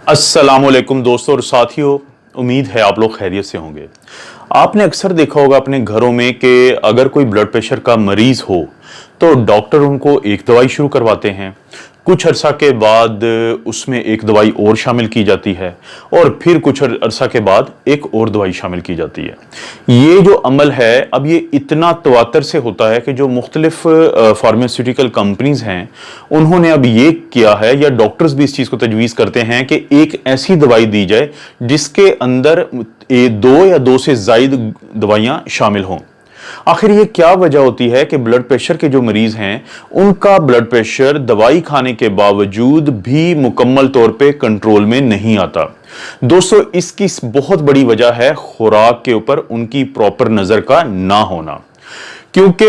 अस्सलामुअलैकुम दोस्तों और साथियों, उम्मीद है आप लोग खैरियत से होंगे। आपने अक्सर देखा होगा अपने घरों में कि अगर कोई ब्लड प्रेशर का मरीज हो तो डॉक्टर उनको एक दवाई शुरू करवाते हैं, कुछ अरसा के बाद उसमें एक दवाई और शामिल की जाती है और फिर कुछ अरसा के बाद एक और दवाई शामिल की जाती है। ये जो अमल है अब ये इतना तवातर से होता है कि जो मुख्तलिफ फार्मास्यूटिकल कंपनीज हैं उन्होंने अब ये किया है, या डॉक्टर्स भी इस चीज़ को तजवीज़ करते हैं कि एक ऐसी दवाई दी जाए जिसके अंदर दो या दो से ज़ायद दवाइयाँ शामिल हों। आखिर ये क्या वजह होती है कि ब्लड प्रेशर के जो मरीज हैं उनका ब्लड प्रेशर दवाई खाने के बावजूद भी मुकम्मल तौर पे कंट्रोल में नहीं आता? दोस्तों, इसकी बहुत बड़ी वजह है खुराक के ऊपर उनकी प्रॉपर नजर का ना होना। क्योंकि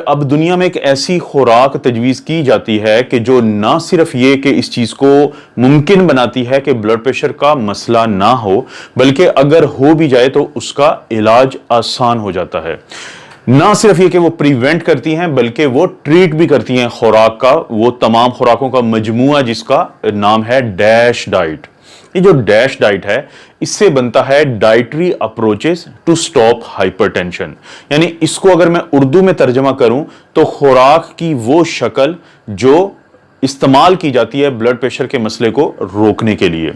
अब दुनिया में एक ऐसी खुराक तजवीज़ की जाती है कि जो ना सिर्फ ये कि इस चीज़ को मुमकिन बनाती है कि ब्लड प्रेशर का मसला ना हो, बल्कि अगर हो भी जाए तो उसका इलाज आसान हो जाता है। ना सिर्फ ये कि वो प्रिवेंट करती हैं बल्कि वो ट्रीट भी करती हैं खुराक का, वो तमाम खुराकों का मजमूआ जिसका नाम है डैश डाइट। ये जो डैश डाइट है इससे बनता है dietary approaches to stop hypertension, यानी इसको अगर मैं उर्दू में तर्जमा करूं तो खुराक की वो शक्ल जो इस्तेमाल की जाती है ब्लड प्रेशर के मसले को रोकने के लिए।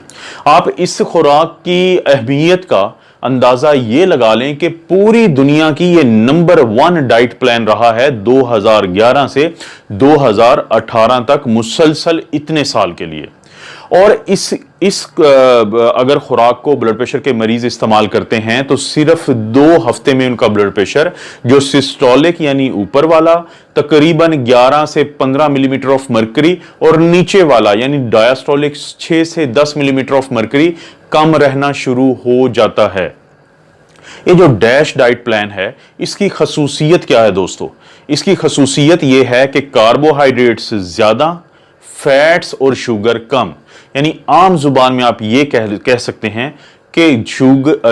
आप इस खुराक की अहमियत का अंदाजा ये लगा लें कि पूरी दुनिया की ये नंबर 1 डाइट प्लान रहा है 2011 से 2018 तक मुसलसल इतने साल के लिए। और इस अगर खुराक को ब्लड प्रेशर के मरीज इस्तेमाल करते हैं तो सिर्फ 2 हफ्ते में उनका ब्लड प्रेशर जो सिस्टोलिक यानी ऊपर वाला तकरीबन 11 से 15 मिलीमीटर ऑफ मरकरी और नीचे वाला यानी डायस्टोलिक 6 से 10 मिलीमीटर ऑफ मरकरी कम रहना शुरू हो जाता है। ये जो डैश डाइट प्लान है इसकी खसूसियत क्या है दोस्तों? इसकी खसूसियत यह है कि कार्बोहाइड्रेट्स ज्यादा, फैट्स और शुगर कम, यानी आम जुबान में आप ये कह सकते हैं कि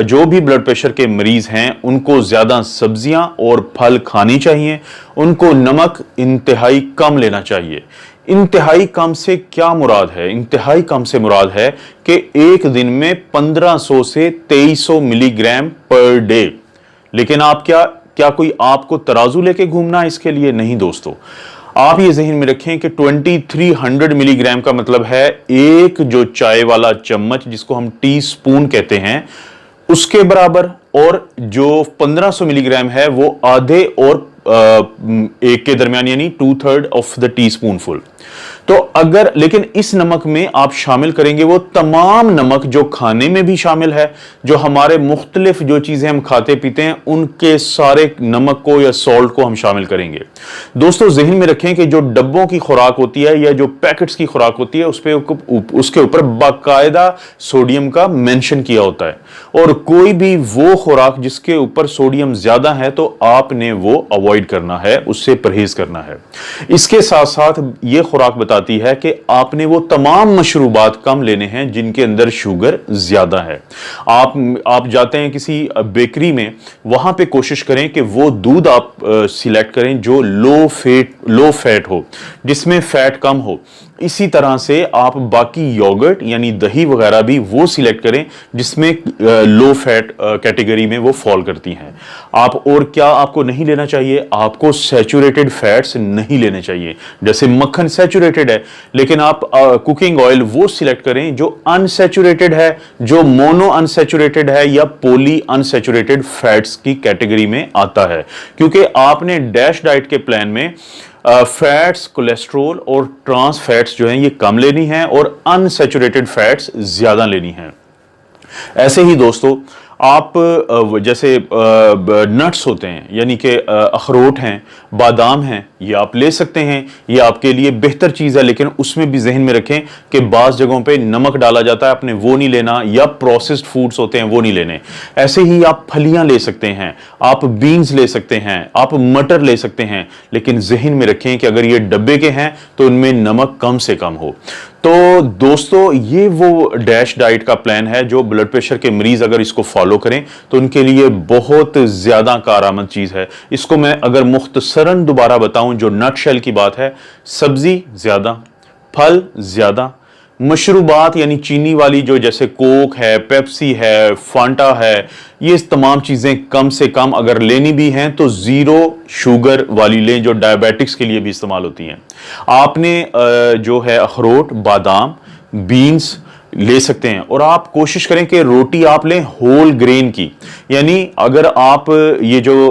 जो भी ब्लड प्रेशर के मरीज हैं उनको ज्यादा सब्जियां और फल खानी चाहिए, उनको नमक इंतहाई कम लेना चाहिए। इंतहाई कम से क्या मुराद है? इंतहाई कम से मुराद है कि एक दिन में 1500 से 2300 मिलीग्राम पर डे। लेकिन आप क्या कोई आपको तराजू लेके घूमना है इसके लिए? नहीं दोस्तों, आप ये ज़हन में रखें कि 2300 मिलीग्राम का मतलब है एक जो चाय वाला चम्मच जिसको हम टी स्पून कहते हैं उसके बराबर, और जो 1500 मिलीग्राम है वो आधे और एक के दरमियान यानी 2/3 of the tea spoon full. तो अगर लेकिन इस नमक में आप शामिल करेंगे वो तमाम नमक जो खाने में भी शामिल है, जो हमारे मुख्तलिफ जो चीजें हम खाते पीते हैं उनके सारे नमक को या सॉल्ट को हम शामिल करेंगे। दोस्तों, जहन में रखें कि जो डब्बों की खुराक होती है या जो पैकेट्स की खुराक होती है उसके ऊपर बाकायदा सोडियम का मेंशन किया होता है, और कोई भी वो खुराक जिसके ऊपर सोडियम ज्यादा है तो आपने वो अवॉइड करना है, उससे परहेज करना है। इसके साथ साथ ये खुराक बताती है कि आपने वो तमाम मशरूबात कम लेने हैं जिनके अंदर शुगर ज्यादा है। आप जाते हैं किसी बेकरी में, वहां पे कोशिश करें कि वो दूध आप सिलेक्ट करें जो लो फैट हो, जिसमें फैट कम हो। इसी तरह से आप बाकी योगर्ट यानी दही वगैरह भी वो सिलेक्ट करें जिसमें लो फैट कैटेगरी में वो फॉल करती हैं। और क्या आपको नहीं लेना चाहिए? आपको सैचुरेटेड फैट्स नहीं लेने चाहिए। जैसे मक्खन सैचुरेटेड है, लेकिन आप कुकिंग ऑयल वो सिलेक्ट करें जो अनसैचुरेटेड है, जो मोनो अनसैचुरेटेड है या पॉली अनसैचुरेटेड फैट्स की कैटेगरी में आता है। क्योंकि आपने डैश डाइट के प्लान में फैट्स, कोलेस्ट्रोल और ट्रांस फैट्स जो हैं ये कम लेनी है और अनसैचुरेटेड फैट्स ज्यादा लेनी है। ऐसे ही दोस्तों, आप जैसे नट्स होते हैं यानी कि अखरोट हैं, बादाम हैं, ये आप ले सकते हैं, ये आपके लिए बेहतर चीज़ है। लेकिन उसमें भी जहन में रखें कि बाज़ जगहों पे नमक डाला जाता है, आपने वो नहीं लेना, या प्रोसेस्ड फूड्स होते हैं वो नहीं लेने। ऐसे ही आप फलियां ले सकते हैं, आप बीन्स ले सकते हैं, आप मटर ले सकते हैं, लेकिन जहन में रखें कि अगर ये डब्बे के हैं तो उनमें नमक कम से कम हो। तो दोस्तों ये वो डैश डाइट का प्लान है जो ब्लड प्रेशर के मरीज अगर इसको फॉलो करें तो उनके लिए बहुत ज्यादा कारआमद चीज है। इसको मैं अगर मुख्तसरन दोबारा बताऊं, जो नटशेल की बात है, सब्जी ज्यादा, फल ज्यादा, मशरूबात यानी चीनी वाली जो जैसे कोक है, पेप्सी है, फांटा है, ये तमाम चीज़ें कम से कम अगर लेनी भी हैं तो ज़ीरो शुगर वाली लें जो डायबिटिक्स के लिए भी इस्तेमाल होती हैं। आपने जो है अखरोट, बादाम, बीन्स ले सकते हैं और आप कोशिश करें कि रोटी आप लें होल ग्रेन की, यानी अगर आप ये जो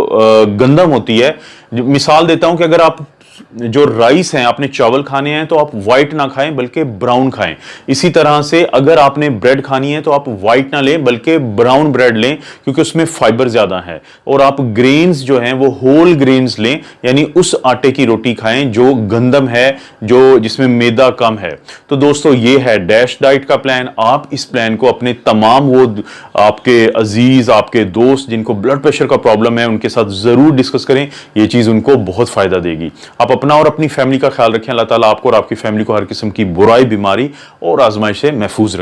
गंदम होती है, मिसाल देता हूं कि अगर आप जो राइस हैं आपने चावल खाने हैं तो आप व्हाइट ना खाएं बल्कि ब्राउन खाएं। इसी तरह से अगर आपने ब्रेड खानी है तो आप व्हाइट ना लें बल्कि ब्राउन ब्रेड लें क्योंकि उसमें फाइबर ज्यादा है। और आप ग्रेन्स जो हैं वो होल ग्रेन्स लें, यानी उस आटे की रोटी खाएं जो गंदम है, जो जिसमें मैदा कम है। तो दोस्तों ये है डैश डाइट का प्लान। आप इस प्लान को अपने तमाम वो आपके अजीज, आपके दोस्त जिनको ब्लड प्रेशर का प्रॉब्लम है उनके साथ जरूर डिस्कस करें, ये चीज उनको बहुत फायदा देगी। आप अपना और अपनी फैमिली का ख्याल रखें। अल्लाह ताला आपको और आपकी फैमिली को हर किस्म की बुराई, बीमारी और आजमाइश से महफूज रखें।